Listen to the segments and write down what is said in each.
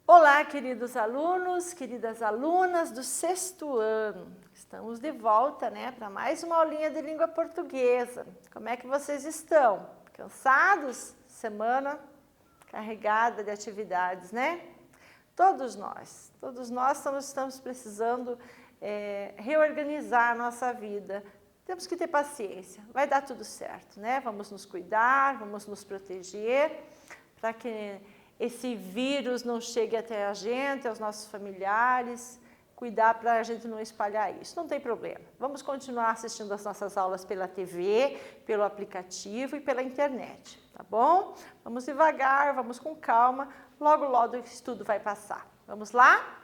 Olá, queridos alunos, queridas alunas do sexto ano. Estamos de volta, né, para mais uma aulinha de língua portuguesa. Como é que vocês estão? Cansados? Semana carregada de atividades, né? Todos nós estamos precisando reorganizar a nossa vida. Temos que ter paciência, vai dar tudo certo, né? Vamos nos cuidar, vamos nos proteger para que esse vírus não chegue até a gente, aos nossos familiares, cuidar para a gente não espalhar isso. Não tem problema. Vamos continuar assistindo as nossas aulas pela TV, pelo aplicativo e pela internet, tá bom? Vamos devagar, vamos com calma, logo, logo isso tudo vai passar. Vamos lá?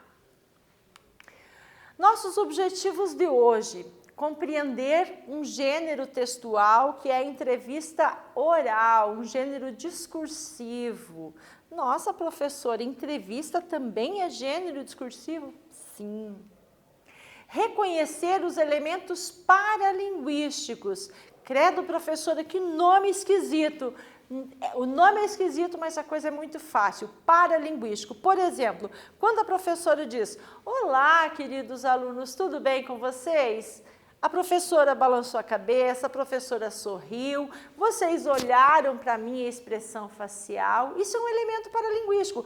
Nossos objetivos de hoje: compreender um gênero textual que é a entrevista oral, um gênero discursivo. Nossa, professora, entrevista também é gênero discursivo? Sim. Reconhecer os elementos paralinguísticos. Credo, professora, que nome esquisito. O nome é esquisito, mas a coisa é muito fácil. Paralinguístico. Por exemplo, quando a professora diz: olá, queridos alunos, tudo bem com vocês? A professora balançou a cabeça, a professora sorriu, vocês olharam para a minha expressão facial. Isso é um elemento paralinguístico.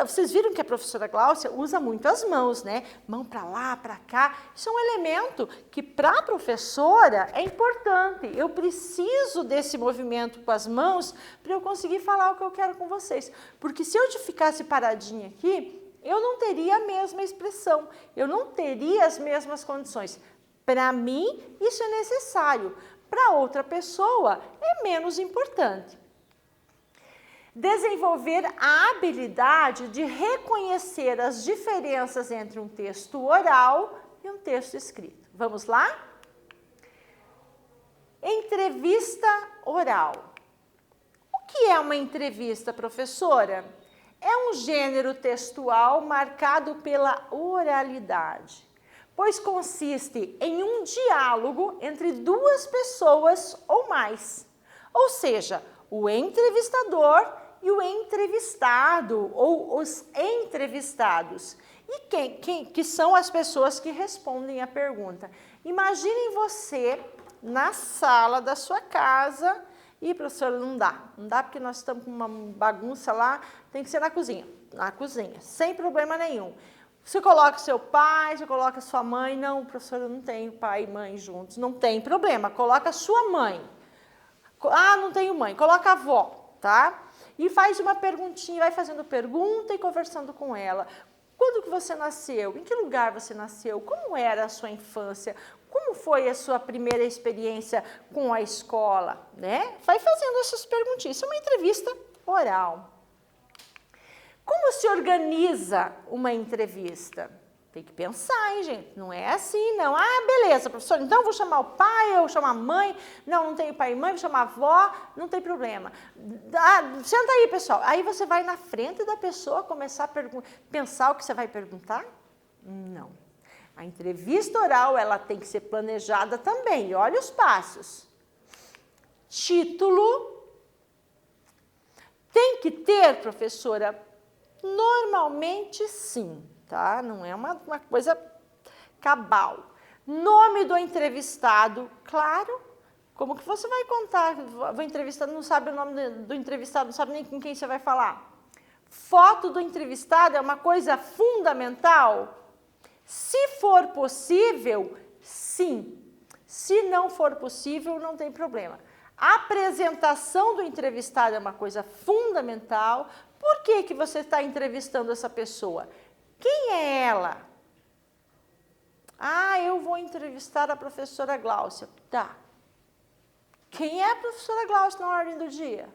Vocês viram que a professora Gláucia usa muito as mãos, né? Mão para lá, para cá. Isso é um elemento que para a professora é importante. Eu preciso desse movimento com as mãos para eu conseguir falar o que eu quero com vocês. Porque se eu ficasse paradinha aqui, eu não teria a mesma expressão, eu não teria as mesmas condições. Para mim, isso é necessário. Para outra pessoa, é menos importante. Desenvolver a habilidade de reconhecer as diferenças entre um texto oral e um texto escrito. Vamos lá? Entrevista oral. O que é uma entrevista, professora? É um gênero textual marcado pela oralidade, pois consiste em um diálogo entre duas pessoas ou mais. Ou seja, o entrevistador e o entrevistado, ou os entrevistados. E que são as pessoas que respondem a pergunta. Imaginem você na sala da sua casa e, professora, não dá porque nós estamos com uma bagunça lá, tem que ser na cozinha, sem problema nenhum. Você coloca seu pai, você coloca sua mãe. Não, professora, eu não tenho pai e mãe juntos. Não tem problema, coloca sua mãe. Ah, não tenho mãe, coloca a avó, tá? E faz uma perguntinha, vai fazendo pergunta e conversando com ela. Quando que você nasceu? Em que lugar você nasceu? Como era a sua infância? Como foi a sua primeira experiência com a escola? Né? Vai fazendo essas perguntinhas. Isso é uma entrevista oral. Como se organiza uma entrevista? Tem que pensar, hein, gente? Não é assim, não. Ah, beleza, professor, então eu vou chamar o pai, eu vou chamar a mãe. Não tem pai e mãe, vou chamar a avó, não tem problema. Senta aí, pessoal. Aí você vai na frente da pessoa começar a pensar o que você vai perguntar? Não. A entrevista oral, ela tem que ser planejada também. E olha os passos. Título. Tem que ter, professora? Normalmente sim, tá? Não é uma coisa cabal. Nome do entrevistado, claro. Como que você vai contar? O entrevistado não sabe o nome do entrevistado, não sabe nem com quem você vai falar. Foto do entrevistado é uma coisa fundamental? Se for possível, sim. Se não for possível, não tem problema. A apresentação do entrevistado é uma coisa fundamental. Por que você está entrevistando essa pessoa? Quem é ela? Ah, eu vou entrevistar a professora Gláucia. Tá. Quem é a professora Gláucia na ordem do dia?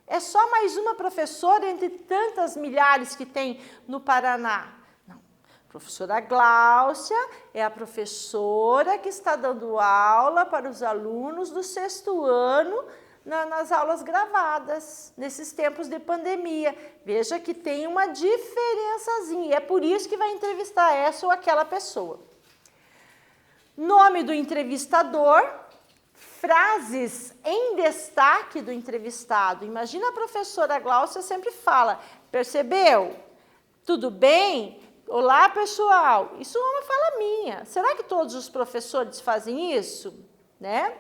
É só mais uma professora entre tantas milhares que tem no Paraná. Não. Professora Gláucia é a professora que está dando aula para os alunos do sexto ano nas aulas gravadas, nesses tempos de pandemia. Veja que tem uma diferençazinha, e é por isso que vai entrevistar essa ou aquela pessoa. Nome do entrevistador, frases em destaque do entrevistado. Imagina a professora Gláucia sempre fala, percebeu? Tudo bem? Olá, pessoal. Isso é uma fala minha. Será que todos os professores fazem isso? Né?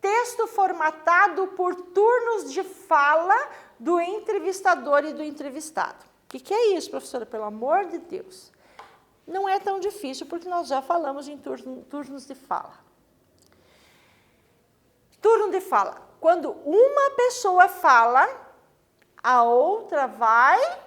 Texto formatado por turnos de fala do entrevistador e do entrevistado. O que é isso, professora? Pelo amor de Deus. Não é tão difícil, porque nós já falamos em turnos de fala. Turno de fala. Quando uma pessoa fala, a outra vai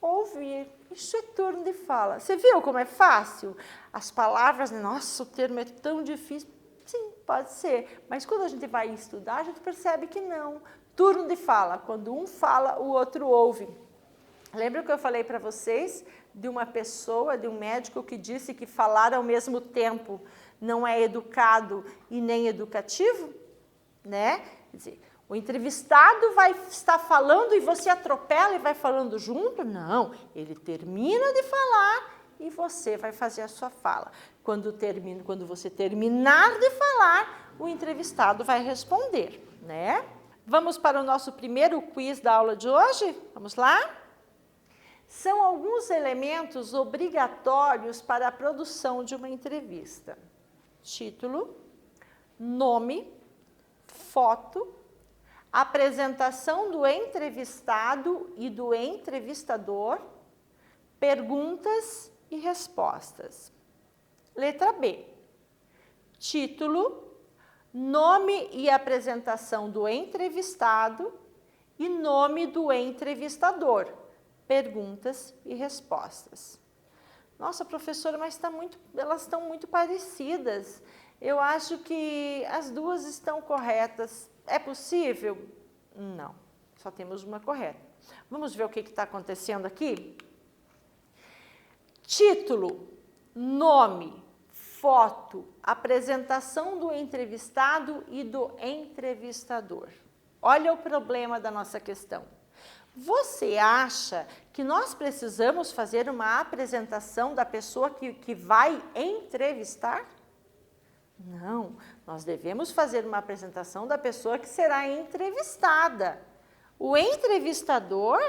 ouvir. Isso é turno de fala. Você viu como é fácil? As palavras, nossa, o termo é tão difícil. Sim, pode ser. Mas quando a gente vai estudar, a gente percebe que não. Turno de fala. Quando um fala, o outro ouve. Lembra que eu falei para vocês de uma pessoa, de um médico que disse que falar ao mesmo tempo não é educado e nem educativo? Né? Quer dizer, o entrevistado vai estar falando e você atropela e vai falando junto? Não, ele termina de falar e você vai fazer a sua fala. Quando você terminar de falar, o entrevistado vai responder, né? Vamos para o nosso primeiro quiz da aula de hoje? Vamos lá? São alguns elementos obrigatórios para a produção de uma entrevista. Título, nome, foto, apresentação do entrevistado e do entrevistador, perguntas e respostas. Letra B. Título, nome e apresentação do entrevistado e nome do entrevistador, perguntas e respostas. Nossa, professora, mas elas estão muito parecidas. Eu acho que as duas estão corretas. É possível? Não, só temos uma correta. Vamos ver o que está acontecendo aqui? Título, nome, foto, apresentação do entrevistado e do entrevistador. Olha o problema da nossa questão. Você acha que nós precisamos fazer uma apresentação da pessoa que vai entrevistar? Não, nós devemos fazer uma apresentação da pessoa que será entrevistada. O entrevistador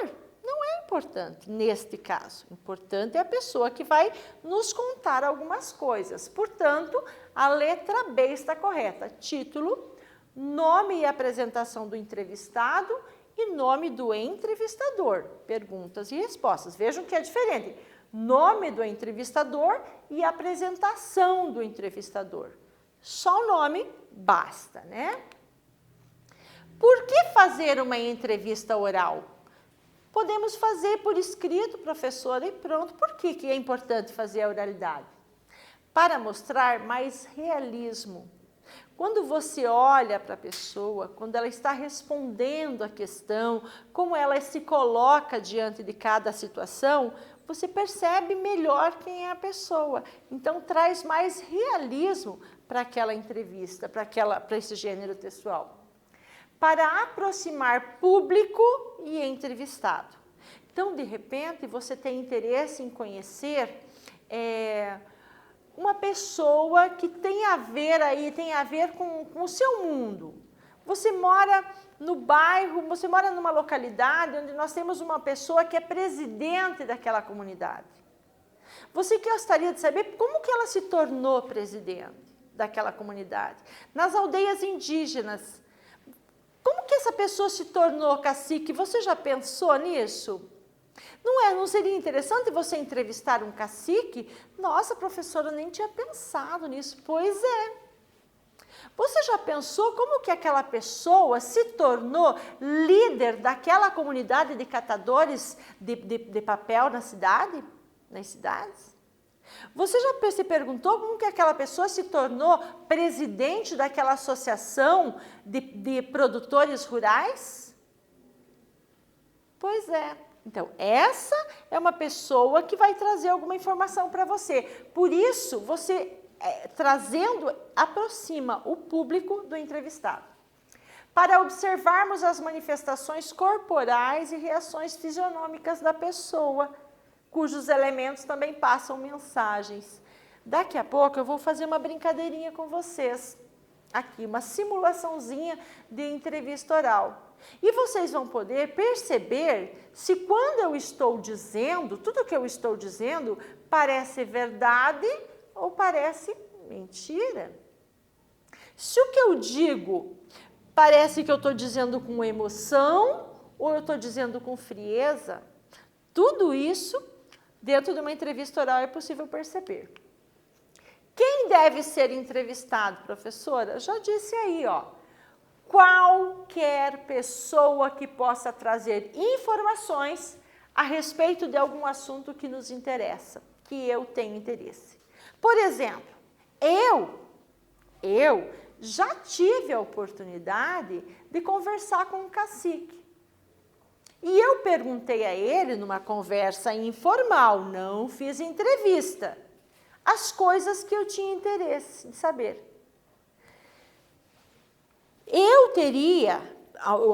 não é importante neste caso. Importante é a pessoa que vai nos contar algumas coisas. Portanto, a letra B está correta. Título, nome e apresentação do entrevistado e nome do entrevistador, perguntas e respostas. Vejam que é diferente. Nome do entrevistador e apresentação do entrevistador. Só o nome basta, né? Por que fazer uma entrevista oral? Podemos fazer por escrito, professora, e pronto. Por que é importante fazer a oralidade? Para mostrar mais realismo. Quando você olha para a pessoa, quando ela está respondendo a questão, como ela se coloca diante de cada situação, você percebe melhor quem é a pessoa. Então, traz mais realismo para aquela entrevista, para esse gênero textual. Para aproximar público e entrevistado. Então, de repente, você tem interesse em conhecer uma pessoa que tem a ver com o seu mundo. Você mora no bairro, você mora numa localidade onde nós temos uma pessoa que é presidente daquela comunidade. Você gostaria de saber como que ela se tornou presidente daquela comunidade? Nas aldeias indígenas, como que essa pessoa se tornou cacique? Você já pensou nisso? Não seria interessante você entrevistar um cacique? Nossa, professora, eu nem tinha pensado nisso. Pois é. Você já pensou como que aquela pessoa se tornou líder daquela comunidade de catadores de papel nas cidades? Você já se perguntou como que aquela pessoa se tornou presidente daquela associação de produtores rurais? Pois é. Então, essa é uma pessoa que vai trazer alguma informação para você. Por isso, você, trazendo, aproxima o público do entrevistado. Para observarmos as manifestações corporais e reações fisionômicas da pessoa, cujos elementos também passam mensagens. Daqui a pouco eu vou fazer uma brincadeirinha com vocês. aqui uma simulaçãozinha de entrevista oral. E vocês vão poder perceber se quando eu estou dizendo, tudo que eu estou dizendo parece verdade ou parece mentira. Se o que eu digo parece que eu estou dizendo com emoção ou eu estou dizendo com frieza, tudo isso dentro de uma entrevista oral é possível perceber. Quem deve ser entrevistado, professora? Já disse aí, ó. Qualquer pessoa que possa trazer informações a respeito de algum assunto que nos interessa, que eu tenho interesse. Por exemplo, eu já tive a oportunidade de conversar com um cacique. E eu perguntei a ele, numa conversa informal, não fiz entrevista, as coisas que eu tinha interesse em saber.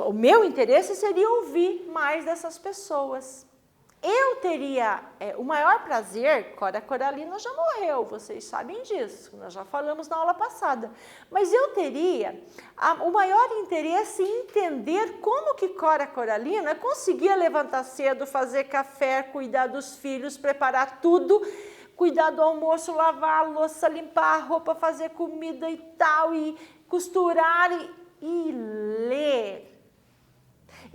O meu interesse seria ouvir mais dessas pessoas. Eu teria o maior prazer, Cora Coralina já morreu, vocês sabem disso, nós já falamos na aula passada, mas eu teria o maior interesse em entender como que Cora Coralina conseguia levantar cedo, fazer café, cuidar dos filhos, preparar tudo, cuidar do almoço, lavar a louça, limpar a roupa, fazer comida e tal, e costurar e ler,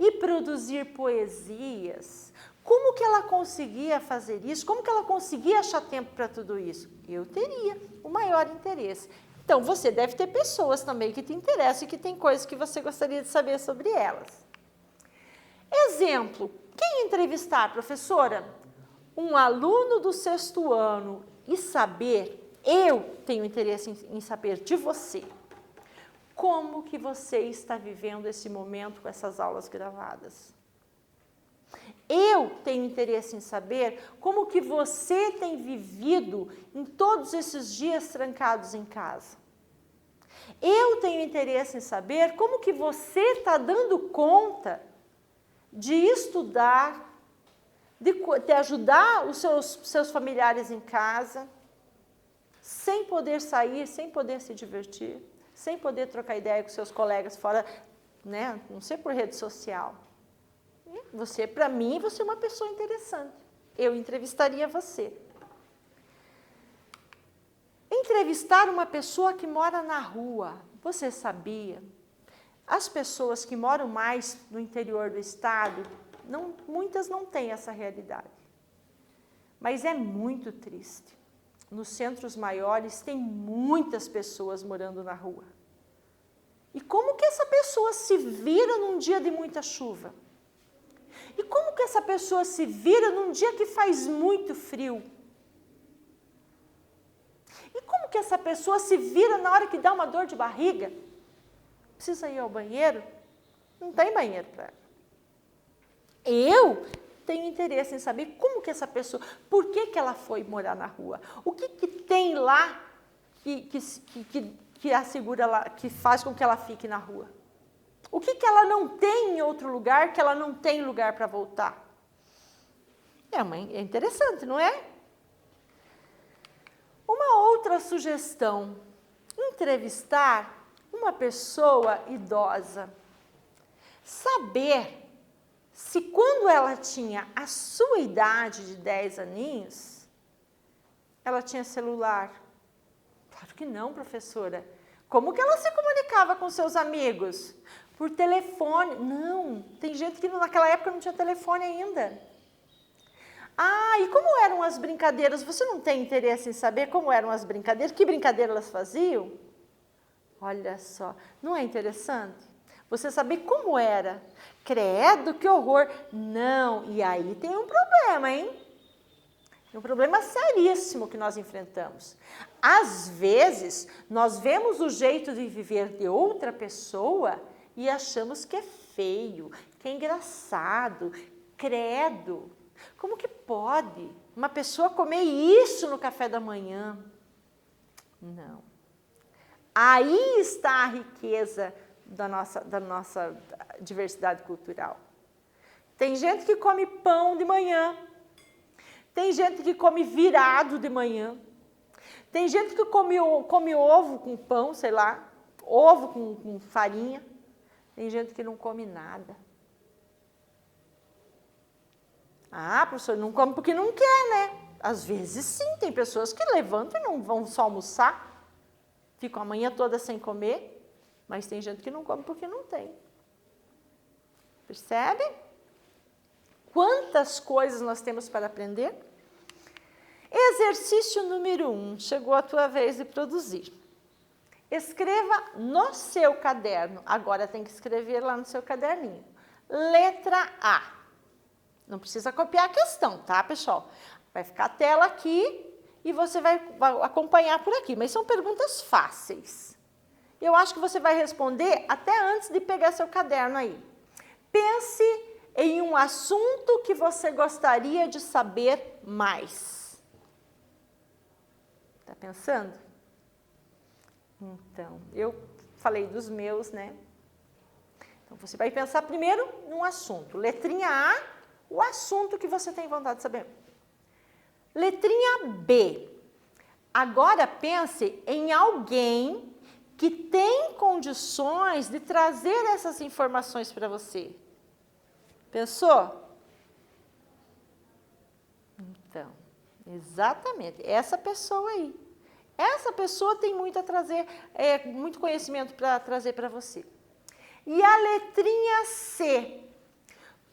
e produzir poesias. Como que ela conseguia fazer isso? Como que ela conseguia achar tempo para tudo isso? Eu teria o maior interesse. Então, você deve ter pessoas também que te interessam e que tem coisas que você gostaria de saber sobre elas. Exemplo, quem entrevistar, professora? Um aluno do 6º ano e saber, eu tenho interesse em saber de você. Como que você está vivendo esse momento com essas aulas gravadas? Eu tenho interesse em saber como que você tem vivido em todos esses dias trancados em casa. Eu tenho interesse em saber como que você está dando conta de estudar, de ajudar os seus familiares em casa, sem poder sair, sem poder se divertir, sem poder trocar ideia com seus colegas fora, né, não sei, por rede social. Você, para mim, você é uma pessoa interessante. Eu entrevistaria você. Entrevistar uma pessoa que mora na rua. Você sabia? As pessoas que moram mais no interior do estado, muitas não têm essa realidade. Mas é muito triste. Nos centros maiores tem muitas pessoas morando na rua. E como que essa pessoa se vira num dia de muita chuva? E como que essa pessoa se vira num dia que faz muito frio? E como que essa pessoa se vira na hora que dá uma dor de barriga? Precisa ir ao banheiro? Não tem banheiro para ela. Eu tenho interesse em saber como que essa pessoa, por que ela foi morar na rua? O que tem lá que assegura lá, que faz com que ela fique na rua? O que ela não tem em outro lugar, que ela não tem lugar para voltar? É interessante, não é? Uma outra sugestão, entrevistar uma pessoa idosa. Saber se quando ela tinha a sua idade de 10 aninhos, ela tinha celular. Claro que não, professora. Como que ela se comunicava com seus amigos? Por telefone. Não, tem gente que naquela época não tinha telefone ainda. Ah, e como eram as brincadeiras? Você não tem interesse em saber como eram as brincadeiras? Que brincadeira elas faziam? Olha só, não é interessante? Você saber como era. Credo, que horror. Não, e aí tem um problema, hein? Um problema seríssimo que nós enfrentamos. Às vezes, nós vemos o jeito de viver de outra pessoa e achamos que é feio, que é engraçado, credo. Como que pode uma pessoa comer isso no café da manhã? Não. Aí está a riqueza da nossa diversidade cultural. Tem gente que come pão de manhã, tem gente que come virado de manhã, tem gente que come ovo com pão, sei lá, ovo com farinha. Tem gente que não come nada. Ah, professor, não come porque não quer, né? Às vezes sim, tem pessoas que levantam e não vão só almoçar, ficam a manhã toda sem comer, mas tem gente que não come porque não tem. Percebe? Quantas coisas nós temos para aprender? Exercício número 1, chegou a tua vez de produzir. Escreva no seu caderno, agora tem que escrever lá no seu caderninho. Letra A. Não precisa copiar a questão, tá, pessoal? Vai ficar a tela aqui e você vai acompanhar por aqui, mas são perguntas fáceis. Eu acho que você vai responder até antes de pegar seu caderno aí. Pense em um assunto que você gostaria de saber mais. Tá pensando? Então, eu falei dos meus, né? Então, você vai pensar primeiro num assunto. Letrinha A, o assunto que você tem vontade de saber. Letrinha B. Agora pense em alguém que tem condições de trazer essas informações para você. Pensou? Então, exatamente, essa pessoa aí. Essa pessoa tem muito a trazer, muito conhecimento para trazer para você. E a letrinha C.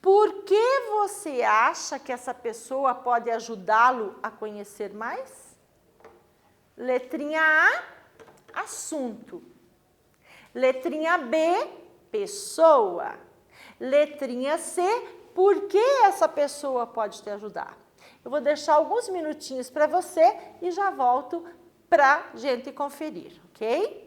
Por que você acha que essa pessoa pode ajudá-lo a conhecer mais? Letrinha A, assunto. Letrinha B, pessoa. Letrinha C, por que essa pessoa pode te ajudar? Eu vou deixar alguns minutinhos para você e já volto para a gente conferir, ok?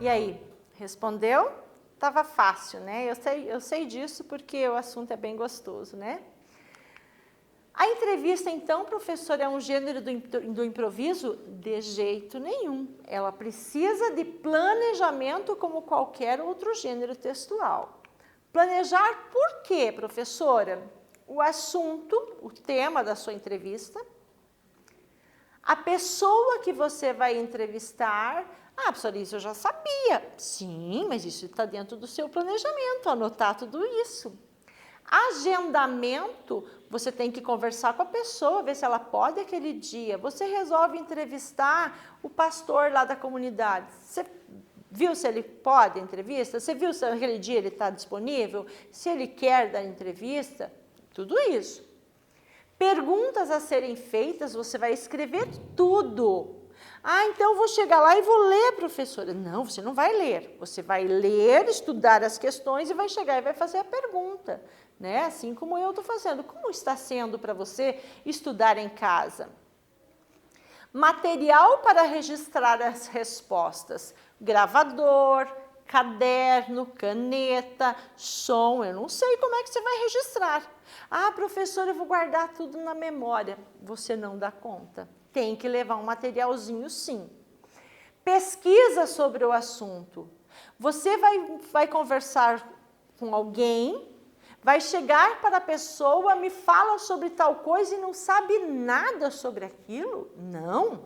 E aí, respondeu? Tava fácil, né? Eu sei disso porque o assunto é bem gostoso, né? A entrevista, então, professor, é um gênero do improviso? De jeito nenhum. Ela precisa de planejamento como qualquer outro gênero textual. Planejar por quê, professora? O assunto, o tema da sua entrevista, a pessoa que você vai entrevistar. Ah, professora, isso eu já sabia. Sim, mas isso está dentro do seu planejamento, anotar tudo isso. Agendamento, você tem que conversar com a pessoa, ver se ela pode aquele dia. Você resolve entrevistar o pastor lá da comunidade. Você viu se ele pode entrevista? Você viu se aquele dia ele está disponível? Se ele quer dar entrevista? Tudo isso. Perguntas a serem feitas, você vai escrever tudo. Ah, então eu vou chegar lá e vou ler, professora. Não, você não vai ler. Você vai ler, estudar as questões e vai chegar e vai fazer a pergunta. Né? Assim como eu estou fazendo. Como está sendo para você estudar em casa? Material para registrar as respostas. Gravador, caderno, caneta, som. Eu não sei como é que você vai registrar. Ah, professora, eu vou guardar tudo na memória. Você não dá conta. Tem que levar um materialzinho, sim. Pesquisa sobre o assunto. Você vai conversar com alguém, vai chegar para a pessoa, me fala sobre tal coisa e não sabe nada sobre aquilo? Não.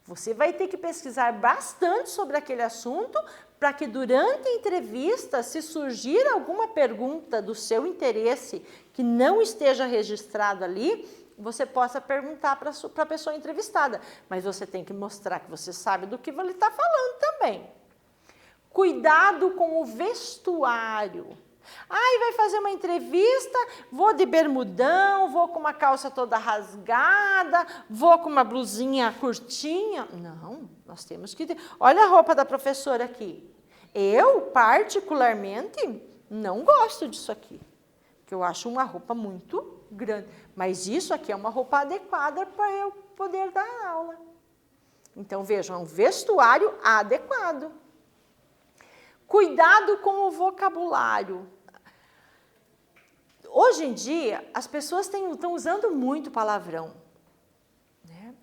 Você vai ter que pesquisar bastante sobre aquele assunto para que durante a entrevista, se surgir alguma pergunta do seu interesse que não esteja registrado ali, você possa perguntar para a pessoa entrevistada. Mas você tem que mostrar que você sabe do que ele está falando também. Cuidado com o vestuário. Ai, vai fazer uma entrevista, vou de bermudão, vou com uma calça toda rasgada, vou com uma blusinha curtinha. Não, nós temos que ter. Olha a roupa da professora aqui. Eu, particularmente, não gosto disso aqui, porque eu acho uma roupa muito grande. Mas isso aqui é uma roupa adequada para eu poder dar aula. Então, vejam, é um vestuário adequado. Cuidado com o vocabulário. Hoje em dia, as pessoas estão usando muito palavrão. Né?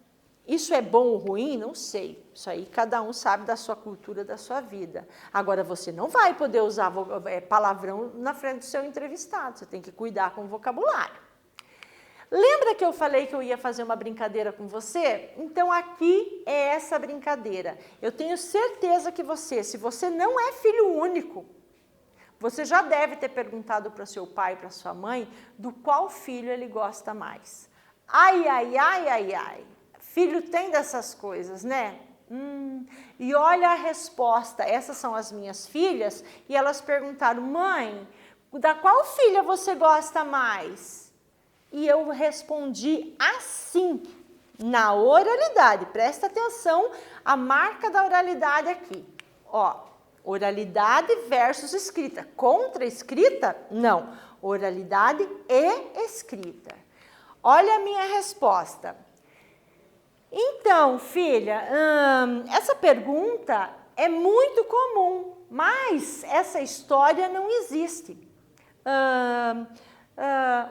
Isso é bom ou ruim? Não sei. Isso aí cada um sabe da sua cultura, da sua vida. Agora, você não vai poder usar palavrão na frente do seu entrevistado. Você tem que cuidar com o vocabulário. Lembra que eu falei que eu ia fazer uma brincadeira com você? Então, aqui é essa brincadeira. Eu tenho certeza que você, se você não é filho único, você já deve ter perguntado para o seu pai, para sua mãe, do qual filho ele gosta mais. Ai, ai, ai, ai, ai. Filho tem dessas coisas, né? E olha a resposta. Essas são as minhas filhas. E elas perguntaram, mãe, da qual filha você gosta mais? E eu respondi assim, na oralidade. Presta atenção, a marca da oralidade aqui. Ó, oralidade versus escrita. Contra escrita? Não. Oralidade e escrita. Olha a minha resposta. Então, filha, essa pergunta é muito comum, mas essa história não existe.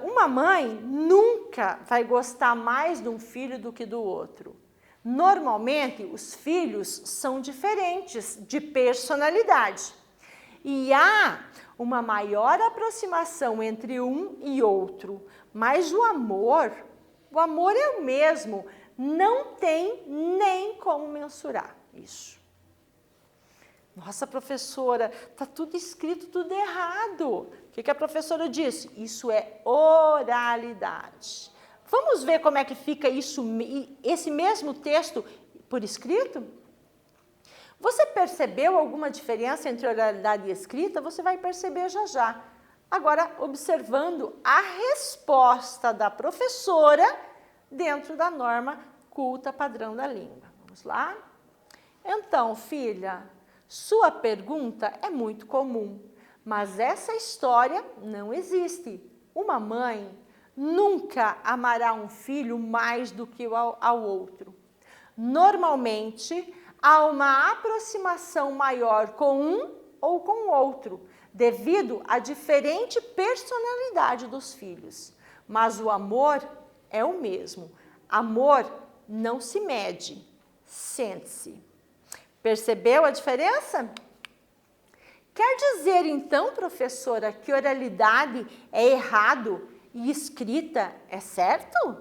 Uma mãe nunca vai gostar mais de um filho do que do outro. Normalmente, os filhos são diferentes de personalidade. E há uma maior aproximação entre um e outro. Mas o amor é o mesmo. Não tem nem como mensurar isso. Nossa, professora, está tudo escrito, tudo errado. O que a professora disse? Isso é oralidade. Vamos ver como é que fica isso, esse mesmo texto por escrito? Você percebeu alguma diferença entre oralidade e escrita? Você vai perceber já já. Agora, observando a resposta da professora dentro da norma culta padrão da língua. Vamos lá? Então, filha, sua pergunta é muito comum, mas essa história não existe. Uma mãe nunca amará um filho mais do que ao outro. Normalmente, há uma aproximação maior com um ou com o outro, devido à diferente personalidade dos filhos. Mas o amor é o mesmo. Amor não se mede, sente-se. Percebeu a diferença? Quer dizer, então, professora, que oralidade é errado e escrita é certo?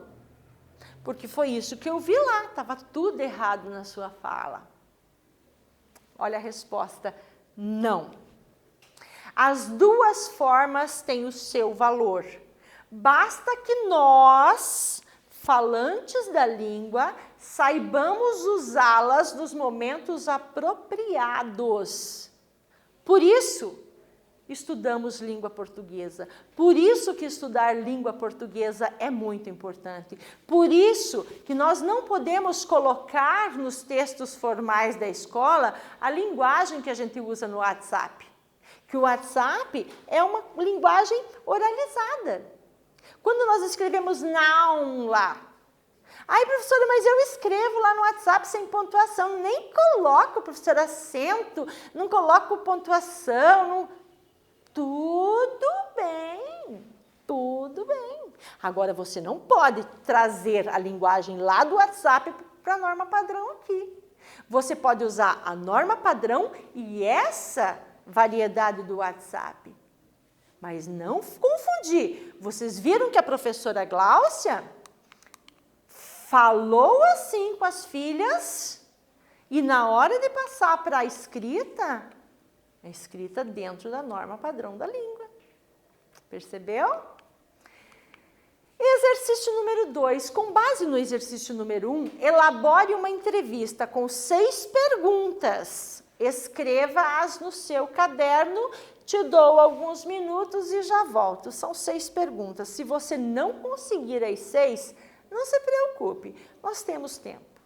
Porque foi isso que eu vi lá, estava tudo errado na sua fala. Olha a resposta, não. As duas formas têm o seu valor. Basta que nós, falantes da língua, saibamos usá-las nos momentos apropriados. Por isso, estudamos língua portuguesa. Por isso que estudar língua portuguesa é muito importante. Por isso que nós não podemos colocar nos textos formais da escola a linguagem que a gente usa no WhatsApp. Que o WhatsApp é uma linguagem oralizada. Quando nós escrevemos não lá, ai, professora, mas eu escrevo lá no WhatsApp sem pontuação, nem coloco, professora, acento, não coloco pontuação, não... Tudo bem, tudo bem. Agora, você não pode trazer a linguagem lá do WhatsApp para a norma padrão aqui. Você pode usar a norma padrão e essa variedade do WhatsApp. Mas não confundir. Vocês viram que a professora Gláucia falou assim com as filhas e na hora de passar para a escrita, é escrita dentro da norma padrão da língua. Percebeu? Exercício número 2. Com base no exercício número 1, elabore uma entrevista com 6 perguntas. Escreva-as no seu caderno. Te dou alguns minutos e já volto. São 6 perguntas. Se você não conseguir as 6, não se preocupe, nós temos tempo.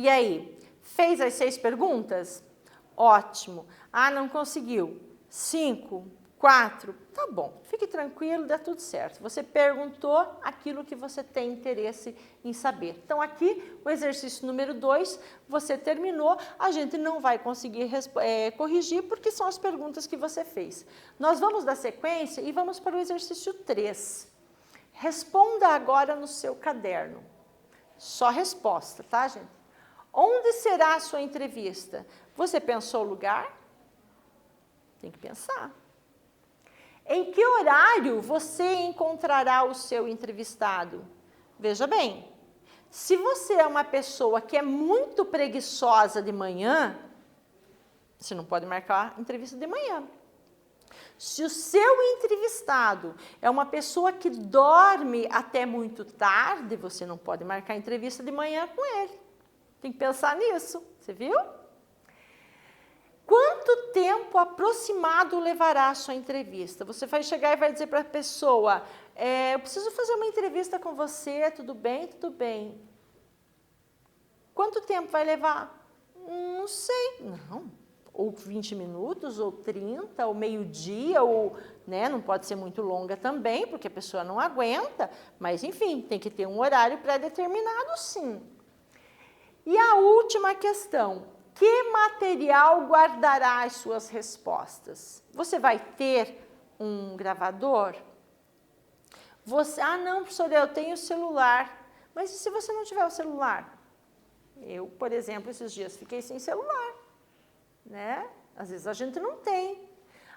E aí, fez as 6 perguntas? Ótimo. Ah, não conseguiu. 5, 4, tá bom. Fique tranquilo, dá tudo certo. Você perguntou aquilo que você tem interesse em saber. Então, aqui, o exercício número 2, você terminou. A gente não vai conseguir corrigir, porque são as perguntas que você fez. Nós vamos dar sequência e vamos para o exercício 3. Responda agora no seu caderno. Só resposta, tá, gente? Onde será a sua entrevista? Você pensou o lugar? Tem que pensar. Em que horário você encontrará o seu entrevistado? Veja bem, se você é uma pessoa que é muito preguiçosa de manhã, você não pode marcar entrevista de manhã. Se o seu entrevistado é uma pessoa que dorme até muito tarde, você não pode marcar entrevista de manhã com ele. Tem que pensar nisso, você viu? Quanto tempo aproximado levará a sua entrevista? Você vai chegar e vai dizer para a pessoa, eu preciso fazer uma entrevista com você, tudo bem? Tudo bem. Quanto tempo vai levar? Não sei. Não, ou 20 minutos, ou 30, ou meio-dia, ou, né, não pode ser muito longa também, porque a pessoa não aguenta, mas enfim, tem que ter um horário pré-determinado, sim. E a última questão, que material guardará as suas respostas? Você vai ter um gravador? Não, professora, eu tenho celular. Mas e se você não tiver o celular? Eu, por exemplo, esses dias fiquei sem celular, né? Às vezes a gente não tem.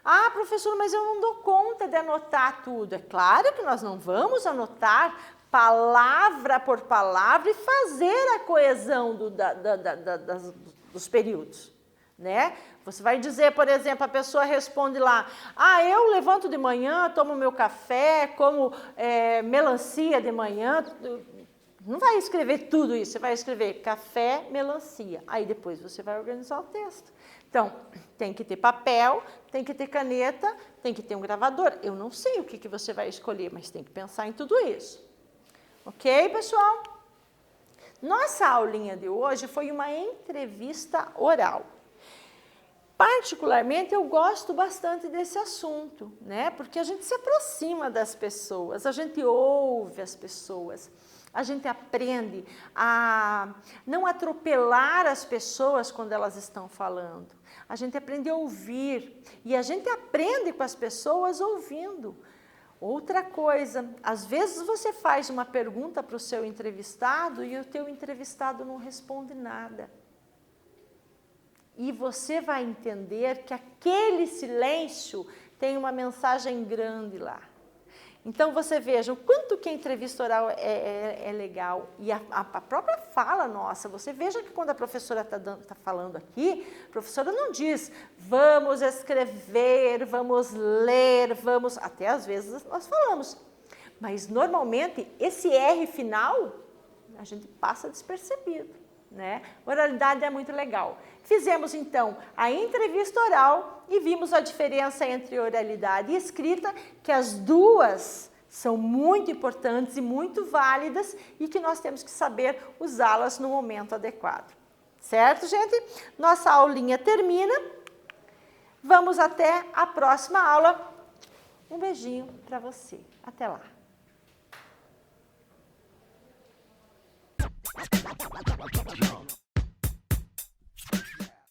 Ah, professor, mas eu não dou conta de anotar tudo. É claro que nós não vamos anotar palavra por palavra e fazer a coesão dos períodos, né? Você vai dizer, por exemplo, a pessoa responde lá, eu levanto de manhã, tomo meu café, como melancia de manhã. Não vai escrever tudo isso, você vai escrever café, melancia. Aí depois você vai organizar o texto. Então, tem que ter papel, tem que ter caneta, tem que ter um gravador. Eu não sei o que você vai escolher, mas tem que pensar em tudo isso. Ok, pessoal? Nossa aulinha de hoje foi uma entrevista oral. Particularmente, eu gosto bastante desse assunto, né? Porque a gente se aproxima das pessoas, a gente ouve as pessoas, a gente aprende a não atropelar as pessoas quando elas estão falando. A gente aprende a ouvir e a gente aprende com as pessoas ouvindo. Outra coisa, às vezes você faz uma pergunta para o seu entrevistado e o teu entrevistado não responde nada. E você vai entender que aquele silêncio tem uma mensagem grande lá. Então, você veja o quanto que a entrevista oral é legal. E a própria fala nossa, você veja que quando a professora está falando aqui, a professora não diz, vamos escrever, vamos ler, vamos... Até às vezes nós falamos. Mas, normalmente, esse R final, a gente passa despercebido, né? Oralidade é muito legal. Fizemos, então, a entrevista oral e vimos a diferença entre oralidade e escrita, que as duas são muito importantes e muito válidas e que nós temos que saber usá-las no momento adequado. Certo, gente? Nossa aulinha termina. Vamos até a próxima aula. Um beijinho para você. Até lá.